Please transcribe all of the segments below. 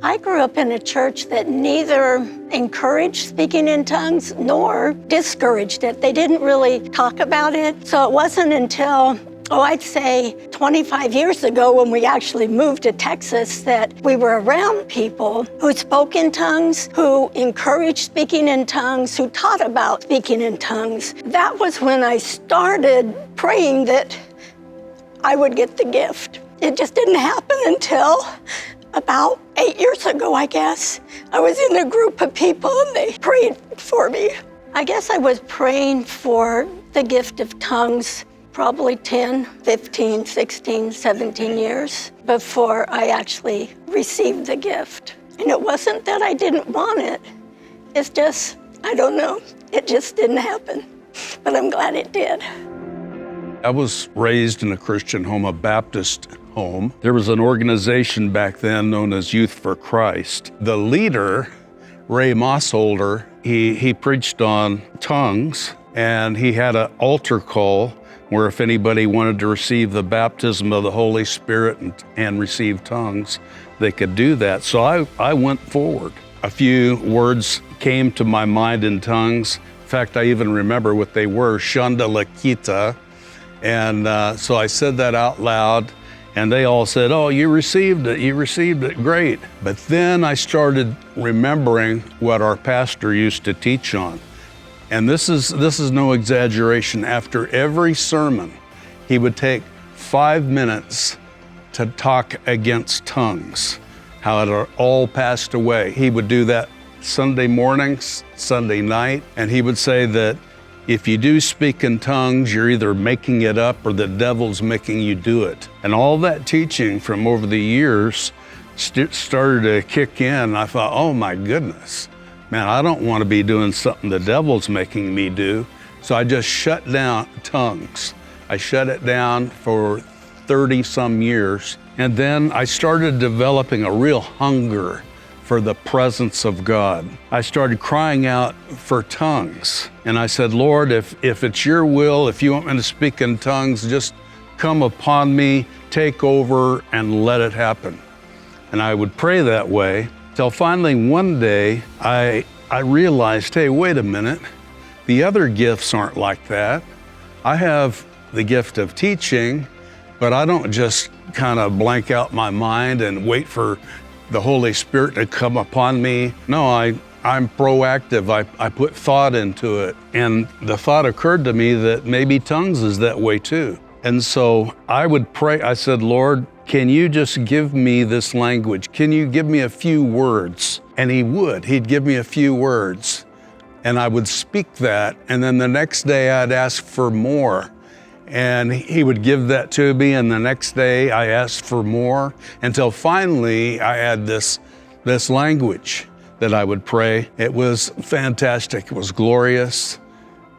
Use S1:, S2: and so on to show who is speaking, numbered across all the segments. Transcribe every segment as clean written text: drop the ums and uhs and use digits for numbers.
S1: I grew up in a church that neither encouraged speaking in tongues nor discouraged it. They didn't really talk about it. So it wasn't until, I'd say 25 years ago when we actually moved to Texas that we were around people who spoke in tongues, who encouraged speaking in tongues, who taught about speaking in tongues. That was when I started praying that I would get the gift. It just didn't happen until about 8 years ago, I guess. I was in a group of people and they prayed for me. I guess I was praying for the gift of tongues probably 10, 15, 16, 17 years before I actually received the gift. And it wasn't that I didn't want it. It's just, I don't know, it just didn't happen. But I'm glad it did.
S2: I was raised in a Christian home, a Baptist home. There was an organization back then known as Youth for Christ. The leader, Ray Mossholder, he preached on tongues, and he had an altar call where if anybody wanted to receive the baptism of the Holy Spirit and receive tongues, they could do that. So I went forward. A few words came to my mind in tongues. In fact, I even remember what they were, Shanda Lakita. And so I said that out loud, and they all said, "Oh, you received it, great." But then I started remembering what our pastor used to teach on. And this is no exaggeration. After every sermon, he would take 5 minutes to talk against tongues, how it had all passed away. He would do that Sunday mornings, Sunday night, and he would say that if you do speak in tongues, you're either making it up or the devil's making you do it. And all that teaching from over the years started to kick in. I thought, oh my goodness, man, I don't want to be doing something the devil's making me do. So I just shut down tongues. I shut it down for 30 some years. And then I started developing a real hunger for the presence of God. I started crying out for tongues. And I said, Lord, if it's your will, if you want me to speak in tongues, just come upon me, take over, and let it happen. And I would pray that way till finally one day I realized, hey, wait a minute, the other gifts aren't like that. I have the gift of teaching, but I don't just kind of blank out my mind and wait for the Holy Spirit to come upon me. No, I'm proactive. I put thought into it. And the thought occurred to me that maybe tongues is that way too. And so I would pray. I said, Lord, can you just give me this language? Can you give me a few words? And he would. He'd give me a few words. And I would speak that. And then the next day I'd ask for more. And he would give that to me, and the next day I asked for more, until finally I had this language that I would pray. It was fantastic, it was glorious,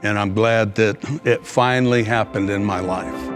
S2: and I'm glad that it finally happened in my life.